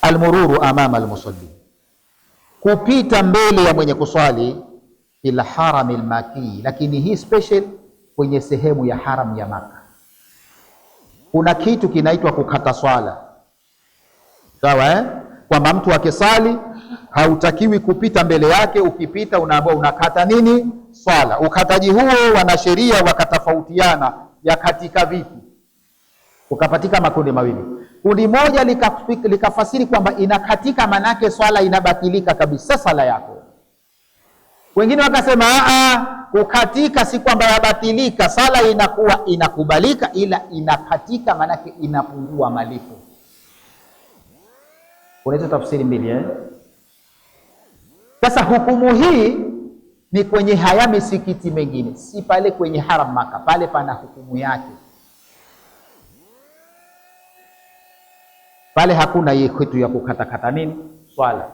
almururu amama almusalli, kupita mbele ya mwenye kuswali, ila harami almaki, lakini hii special kwenye sehemu ya haram ya Maka. Kuna kitu kinaitwa kukata swala, sawa kwamba mtu akisali hautakiwi kupita mbele yake. Ukipita unaambiwa unakata nini? Swala. Ukataji huo wanasheria wakatofautiana ya katika vipi, ukapatika makundi mawili. Kundi moja likafasiri kwamba inakatika, manake swala inabatilika kabisa swala yako. Wengine wakasema kukatika si kwamba yabatilika, swala inakuwa inakubalika, ila inakatika manake inapungua malipo. Unaweza tafsiri mbili Sasa hukumu hii ni kwenye haya misikiti mengine, si pale kwenye haram Maka. Pale pana hukumu yake, pale hakuna hii kitu ya kukatakata nini swala.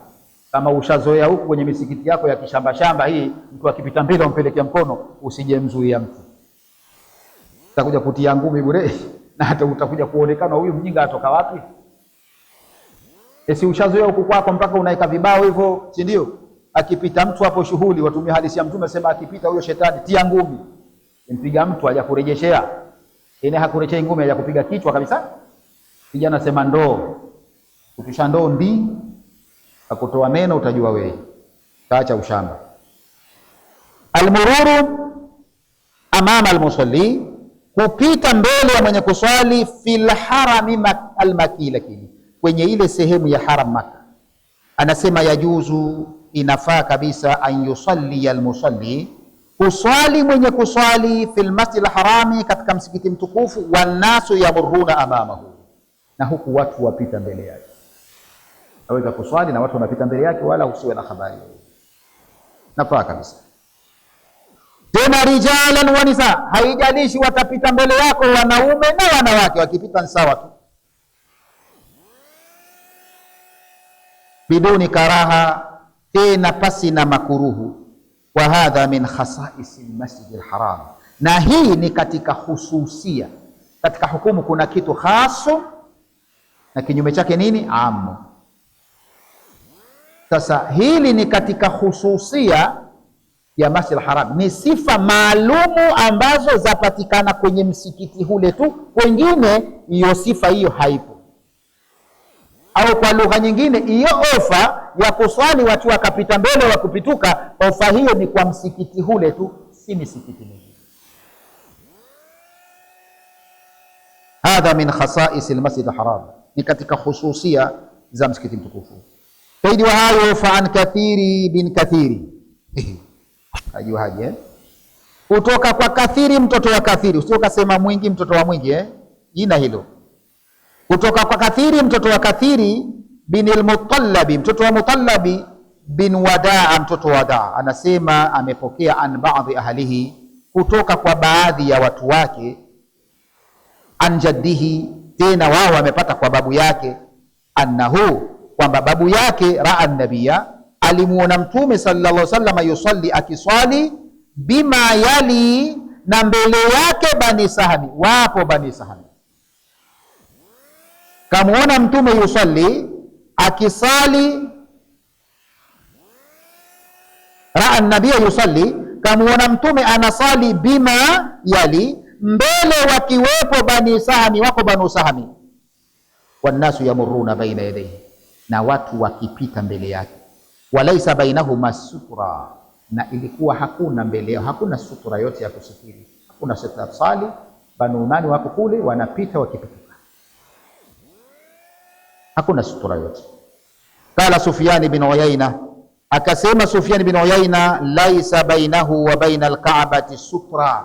Kama ushazoea huku kwenye misikiti yako ya kishamba shamba hii, mtu akipita mbele umpelekea mkono, usije mzuia mtu, utakuja kutia ngumi bure na hata utakuja kuonekana huyu mjinga atoka wapi. Si ushazoea huku kwako mpaka unaweka vibao hivyo, si ndio? Akipita mtu hapo shughuli, watumia hadithi ya Mtume sema akipita huyo shetani tia ngumi. Mpiga mtu haja kurejeshea, ene hakurejea ngumi, haja kupiga kichwa kabisa. Kijana sema ndoo, ukisha ndoo ndi akutoa meno, utajua wewe kaacha ushamba. Almururu amama almusalli, kupita mbele ya mwenye kuswali, fil harami almaki, lakini kwenye ile sehemu ya haram Maka. Anasema yajuzu, inafaa kabisa, an yusalli almusalli, kuswali mwenye kuswali, fil masjid alharami, katika msikiti mtukufu, wannasu yamuruna amamahu, na huku watu wapita mbele yake. Aweza kuswali na watu wanapita mbele yake, wala usiwe na habari. Nafaa kabisa. Tena rijalan wa nisa, haijalishi watapita mbele yako wanaume na wanawake, wakipita ni sawa tu, biduni karaha, tena pasi na makuruhu. Wa hadha min khasais almasjid alharam, na hii ni katika hususia. Katika hukumu kuna kitu khasu na kinyume chake nini? Amu. Sasa hili ni katika hususia ya Masjid al-Haram, ni sifa maalumu ambazo zapatikana kwenye msikiti hule tu, kwengine hiyo sifa hiyo haipo. Au kwa lugha nyingine, hiyo ofa ya kuswali watu wakapita mbele wa kupituka, ofa hiyo ni kwa msikiti hule tu, si misikiti mingine. Hadha min khasais al-Masjid al-Haram, ni katika hususia za msikiti mtukufu. Zaidi wa hayo, fa an Kathiri bin Kathiri ajua haje kutoka kwa Kathiri mtoto wa Kathiri, usio kasema mwingi mtoto wa mwingi jina hilo. Kutoka kwa Kathiri mtoto wa Kathiri bin al-Mutallabi, mtoto wa Mutallabi bin Wadaa, mtoto wa Wadaa, anasema amepokea an baadhi ahlihi, kutoka kwa baadhi ya watu wake, an jaddihi, tena wao wamepata kwa babu yake, annahu, kwamba babu yake, raa nabia, alimuona Mtume sallallahu alaihi wasallam yusalli, akiswali, bima yali, na mbele yake Bani Sahmi, wapo Bani Sahmi. Kamuona Mtume yusalli, akisali, raa nabia yusalli, kamuona Mtume anasali, bima yali, mbele wakiwepo Bani Sahmi, wako Banu Sahmi, wannasu yamuruna baina yadayhi, na watu wakipita mbele yake, walaisa bainahuma sutra, na ilikuwa hakuna mbele yao, hakuna sutra yote ya kusitiri, hakuna sutra. Sali Banu nani wako kule wanapita wakipita, hakuna sutra yote. Kala Sufyan bin Uyayna, akasema Sufyan bin Uyayna, laisa bainahu wa baina alkaabati sutra,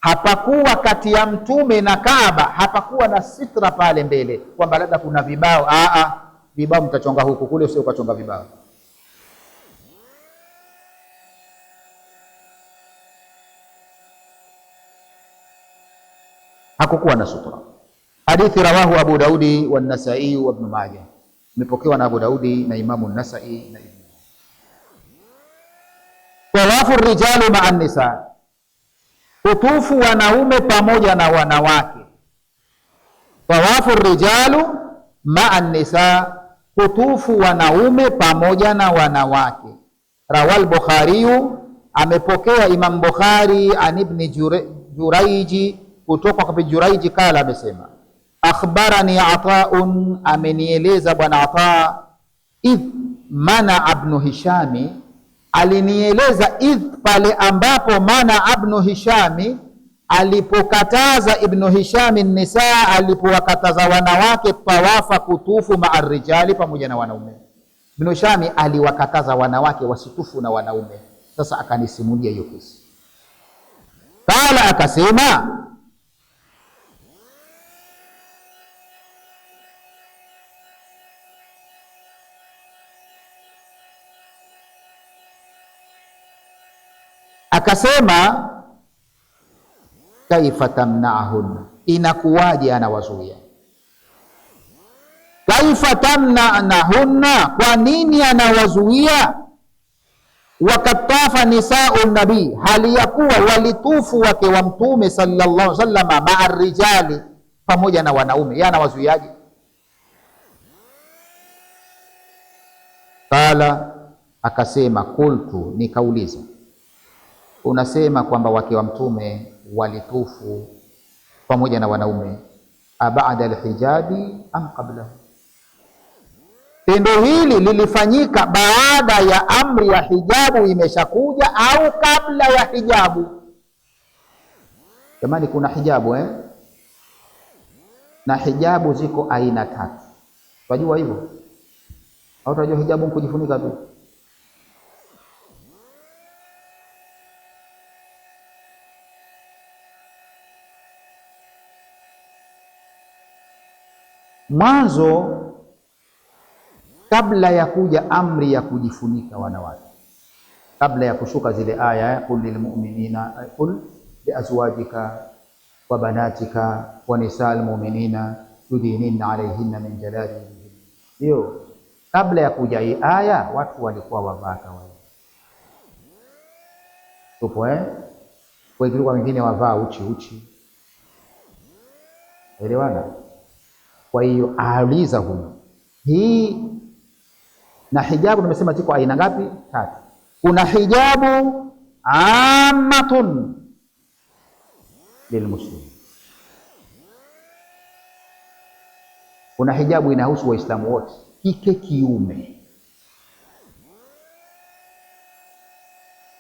hapakuwa kati ya Mtume na Kaaba, hapakuwa na sitra pale mbele, kwamba labda kuna vibao. Vibao mtachonga huku kule, usio ukachonga vibao. Hakukuwa na sutra. Hadithi rawahu Abu Daudi wa Nasai wa Ibn Majah, imepokewa na Abu Daudi na Imamu Nasai na Ibn Majah. Tawafu rijalu ma'a nisa, kutufu wanaume pamoja na wanawake. Tawafu rijalu ma'a nisa, kutufu wanaume pamoja na wanawake. Rawal Bukhariyu, amepokea Imam Bukhari an ibn Juraiji, kutoka kwa Juraiji kala, amesema akhbarani Ataun, amenieleza bwana Ata, idh mana ibn Hishami, alinieleza idh, pale ambapo mana ibn Hishami, alipokataza Ibn Hishami nisaa, alipowakataza wanawake tawafa, kutufu maa rijali, pamoja na wanaume. Ibn Hishami aliwakataza wanawake wasitufu na wanaume. Sasa akanisimulia hiyo kesi. Kala, akasema kaifa tamna'ahunna, inakuwaje anawazuia? Kaifa tamna'ahunna, kwa nini anawazuia? Wakatafa nisa'u nabii, hali ya kuwa walitufu wake wa Mtume sallallahu alaihi wasallam ma'a rijali, pamoja na wanaume. Yeye anawazuiaje? Kala, akasema kultu, nikauliza, unasema kwamba wake wa Mtume walitufu pamoja na wanaume, abada alhijabi am qabla? Tendo hili lilifanyika baada ya amri ya hijabu imeshakuja au kabla ya hijabu? Jamani, kuna hijabu na hijabu ziko aina tatu. Unajua hivyo au unajua hijabu kujifunika tu? Mwanzo, kabla ya kuja amri ya kujifunika wanawake, kabla ya kushuka zile aya qul lilmu'minina qul liazwajika wa banatika wa nisa'il mu'minina yudinina alayhinna min jalabibihin. Hiyo kabla ya kuja hii aya watu walikuwa wavaa kawaida. Tupo kwa wengine wavaa uchi. Elewana? Kwa hiyo auliza huyu, hii na hijabu nimesema ziko aina ngapi? Tatu. Kuna hijabu ammatun lilmuslimin, kuna hijabu inahusu Waislamu wote, kike kiume.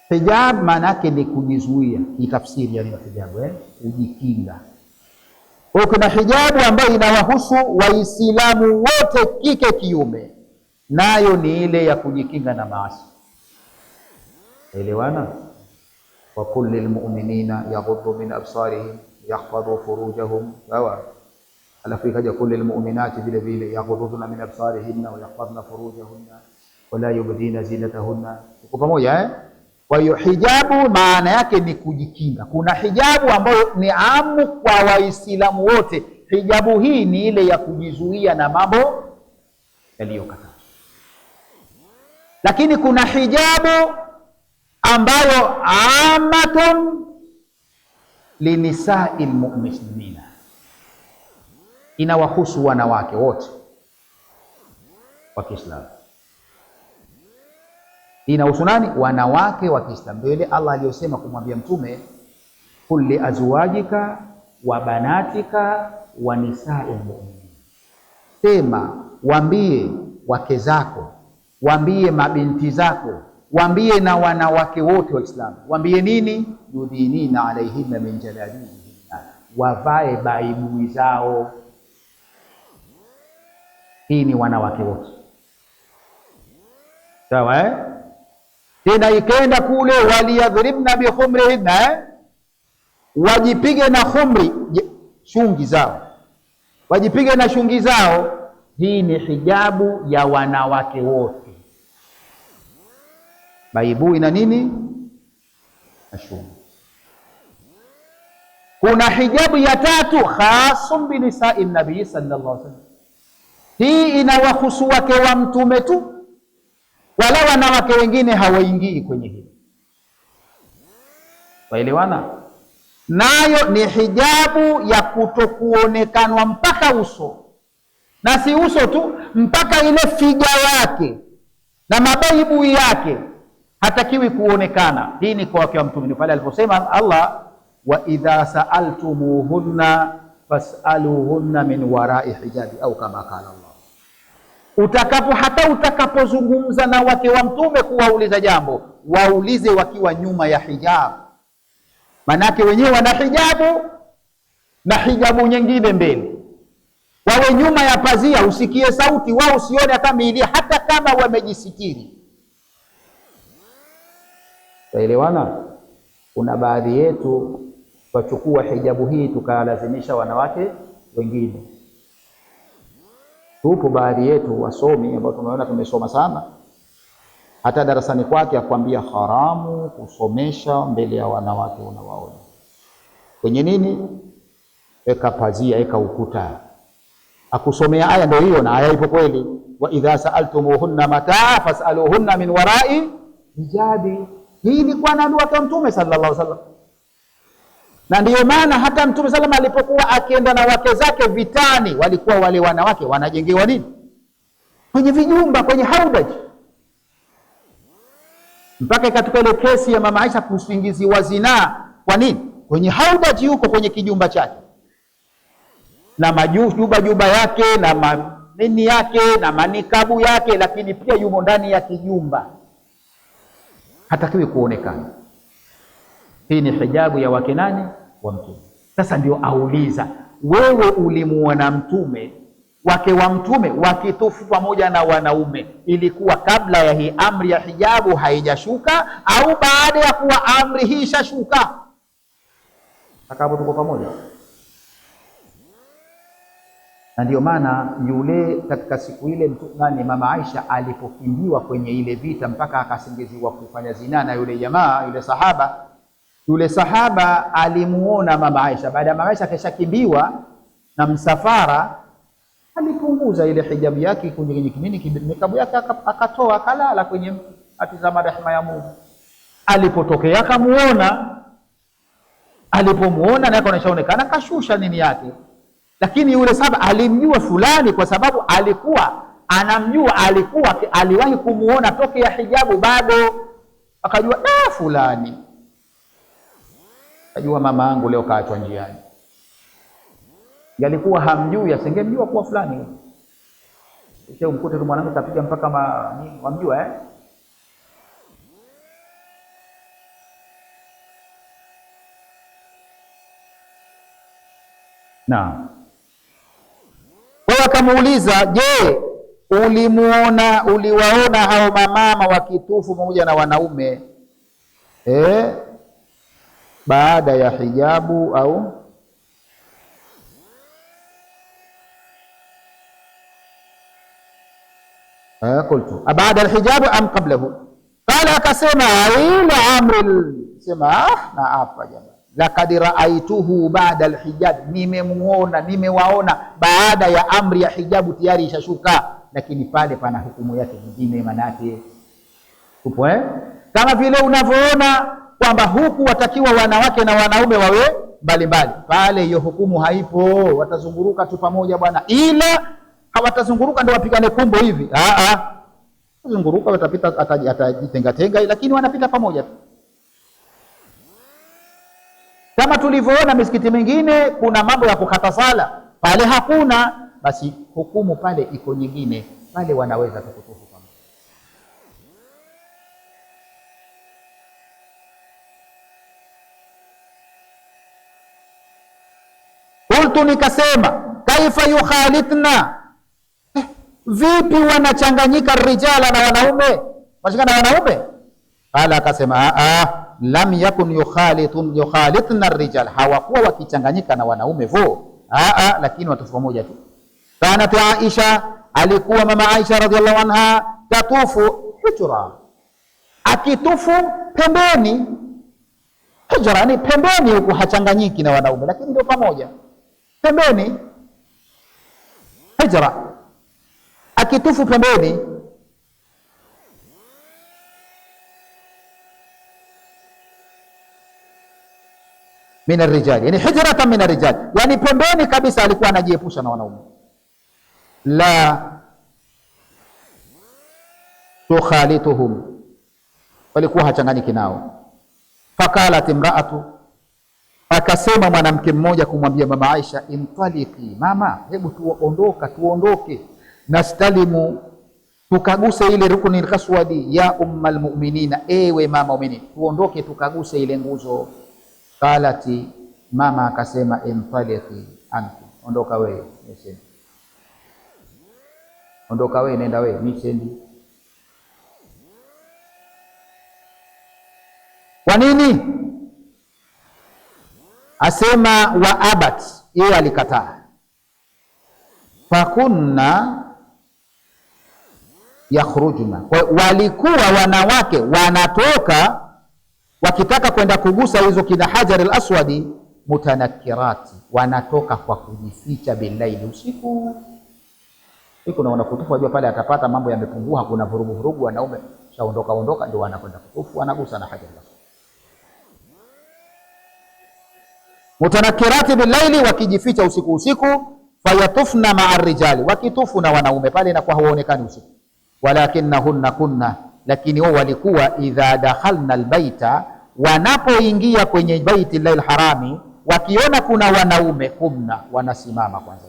Hijab maana yake ni kujizuia, ni tafsiri ya hijabu, kujikinga. Kwa kuna hijabu ambayo inawahusu Waislamu wote, kike kiume, nayo ni ile ya kujikinga na maasi. Elewana? wa qul lilmu'minina yaghuddu min absarihim yahfadhu furujahum, sawa. Alafu ikaja qul lilmu'minati vile vile yaghudduna min absarihinna wa yahfadhna furujahunna wa la yubdina zinatahunna. Kwa pamoja Kwa hiyo hijabu maana yake ni kujikinga. Kuna hijabu ambayo ni amu kwa Waislamu wote. Hijabu hii ni ile ya kujizuia na mambo yaliyokatazwa. Lakini kuna hijabu ambayo amatun linisa'il mu'minina, inawahusu wanawake wote wa Kiislamu. Inahusu nani? Wanawake wa Kiislamu. Ndio ile Allah aliyosema kumwambia Mtume, qul li azwajika wa banatika wa nisa'il mu'minin, sema waambie wake zako, waambie mabinti zako, waambie na wanawake wote wa Islamu. Waambie nini? Yudinina alaihinna min jalabibihinna, wavae baibui zao. Hii ni wanawake wote, sawa Tena ikenda kule waliyadhribna bi khumrihinna, wajipige na khumri, shungi zao, wajipige na shungi zao. Hii ni hijabu ya wanawake wote, baibui na nini na shungi. Kuna hijabu ya tatu, khasum bi nisa'i nabii sallallahu alaihi wasallam. Hii inawahusu wake wa Mtume tu, wala wanawake wengine hawaingii kwenye hili. Waelewana? Nayo ni hijabu ya kutokuonekanwa mpaka uso na si uso tu, mpaka ile figa yake na mabaibu yake hatakiwi kuonekana. Hii ni kwa wake wa Mtume, pale aliposema Allah, wa idha sa'altumuhunna fas'aluhunna min wara'i hijabi, au kama qala Allah, utakapozungumza na wake wa Mtume kuwauliza jambo, waulize wakiwa nyuma ya hijabu. Manake wenyewe wana hijabu na hijabu nyingine mbele, wawe nyuma ya pazia, usikie sauti, wao usione hata miili, hata kama wamejisitiri. Taelewana? Kuna baadhi yetu wachukua hijabu hii tukalazimisha wanawake wengine. Tupo baadhi yetu wasomi ambao tumeona tumesoma sana, hata darasani kwake akwambia haramu kusomesha mbele ya wanawake unawaona. Kwenye nini? Eka pazia, eka ukuta, akusomea aya ndio hiyo, na aya ipo kweli, wa idha sa'altumuhunna mataa fas'aluhunna min wara'i hijabi. Hii ni kwa nani? Wake wa Mtume sallallahu alaihi wasallam. Na ndiyo maana hata Mtume sallallahu alaihi wasallam alipokuwa akienda na wake zake vitani, walikuwa wale wanawake wanajengewa nini? Kwenye vijumba, kwenye haudaj. Mpaka katika ile kesi ya mama Aisha kusingiziwa zinaa, kwa nini? Kwenye haudaj huko, kwenye kijumba chake, na majuba yake na manini yake na manikabu yake, lakini pia yumo ndani ya kijumba, hatakiwi kuonekana. Hii ni hijabu ya wake nani? Wa Mtume. Sasa ndio auliza, wewe ulimuona Mtume, wake wa Mtume wakitufu pamoja na wanaume, ilikuwa kabla ya hii amri ya hijabu haijashuka au baada ya kuwa amri hii ishashuka? Takapo tuko pamoja. Na ndio maana yule katika siku ile mama Aisha alipokimbiwa kwenye ile vita mpaka akasingiziwa kufanya zina na yule jamaa, yule sahaba alimuona mama Aisha. Baada ya mama Aisha kesha na msafara, alipunguza ile hijabu yake kwenye nikabu yake, akatoa akalala kwenye atizama rehema ya Mungu. Alipotokea akamuona, alipomuona na akaonekana kashusha nini yake. Lakini yule sahaba alimjua fulani, kwa sababu alikuwa anamjua, aliwahi kumuona toke ya hijabu bado, akajua fulani, akajua mama yangu leo kaachwa njiani. Yalikuwa hamjui, asingemjua kuwa fulani. Kisha umkute tu mwanangu kapiga mpaka wamjua na akamuuliza, je, uliwaona hao mamama wakitufu pamoja na wanaume baada ya hijabu au? Qultu baada alhijabu am qablahu? Qala, akasema ila amri, sema na hapa jamaa, laqad ra'aituhu ba'da alhijab, nimewaona baada ya amri ya hijabu tayari ishashuka, lakini pale pana hukumu yake nyingine. Manake upo kama vile unavyoona kwamba huku watakiwa wanawake na wanaume wawe mbalimbali, pale hiyo hukumu haipo, watazunguruka tu pamoja bwana. Ila hawatazunguruka ndio wapigane kumbo hivi, zunguruka, watapita, atajitenga, lakini wanapita pamoja tu. Kama tulivyoona misikiti mingine kuna mambo ya kukata sala, pale hakuna, basi hukumu pale iko nyingine, pale wanaweza kukutufu pamoja. Qultu, nikasema, kaifa yukhalitna, vipi wanachanganyika rijala na wanaume, washikana na wanaume? Ala, akasema lam yakun yukhalitna rijal, hawakuwa wakichanganyika na wanaume lakini watufu pamoja tu. Kanat Aisha, alikuwa mama Aisha radhiallahu anha, tatufu hujra, akitufu pembeni. Hujra ni pembeni huko, hachanganyiki na wanaume, lakini ndio pamoja pembeni. Hujra akitufu pembeni. Min arrijal, yani hijratan min arrijal, yani pembeni kabisa, alikuwa anajiepusha na wanaume. la tukhalituhum, walikuwa hachanganyiki nao. Fakalat imraatu, akasema mwanamke mmoja kumwambia mama Aisha, intaliki mama, hebu tuondoke, nastalimu, tukaguse ile rukuni al-aswadi, ya ummal mu'minina, ewe mama mu'minin, tuondoke tukaguse ile nguzo. Qalati, mama akasema, intaliki anti, ondoka wewe, nisendi. Ondoka wewe, nenda wewe, nisendi. Kwa nini? Asema wa abat, yeye alikataa. Fakunna yakhrujuna, walikuwa wanawake wanatoka wakitaka kwenda kugusa hizo kina Hajar al-Aswadi, mutanakirati, wanatoka kwa kujificha billaili, usiku. Kuna wanakutufu wajua pale atapata mambo yamepungua, hakuna vurugu, wanaume shaondoka ndio wanakwenda kutufu, wanagusa na Hajar al-Aswadi. Mutanakirati billaili, wakijificha usiku. Fayatufna ma'a rijali, wakitufu na wanaume pale, na kwa hawaonekani usiku. Walakinnahunna kunna, lakini wao walikuwa idha dakhalna albaita, wanapoingia kwenye baiti llahi harami, wakiona kuna wanaume, kumna, wanasimama kwanza,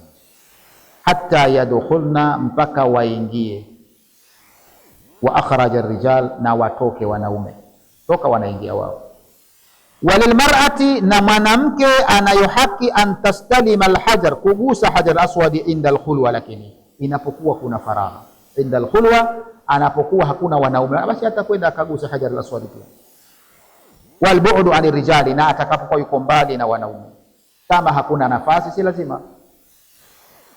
hatta yadkhulna, mpaka waingie. Wa akhraja rijal, na watoke wanaume, toka wanaingia wao. Walilmar'ati, na mwanamke anayo haki an tastalima alhajar, kugusa hajar aswadi inda alkhulwa, lakini inapokuwa kuna faragha. Inda alkhulwa, anapokuwa hakuna wanaume, basi atakwenda akagusa hajar alaswadi pia. Walbu'du ani rijali, na atakapokuwa yuko mbali na wanaume, kama hakuna nafasi si lazima.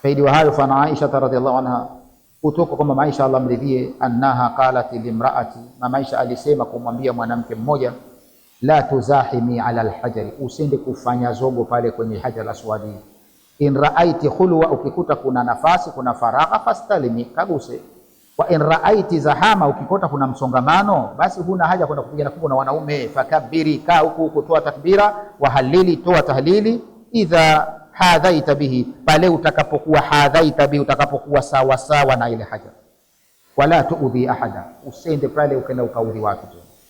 Faidi wa hayo, fa Aisha radhiyallahu anha, kutoka kwa mama Aisha Allah mridhie, annaha qalat limraati, mama Aisha alisema kumwambia mwanamke mmoja, la tuzahimi ala alhajari, usende kufanya zogo pale kwenye hajar aswadi. In raaiti khulwa, ukikuta kuna nafasi, kuna faragha, fastalimi, kaguse. Wa in raaiti zahama, ukikuta kuna msongamano, basi huna haja kwenda kupigana na wanaume. Fakabiri, kaa huku kutoa takbira, wa halili, toa tahlili. Idha hadhaita bihi, pale utakapokuwa hadhaita bihi, utakapokuwa sawa sawa na ile hajar. Wala tuudhi ahada, usende pale ukenda ukaudhi watu.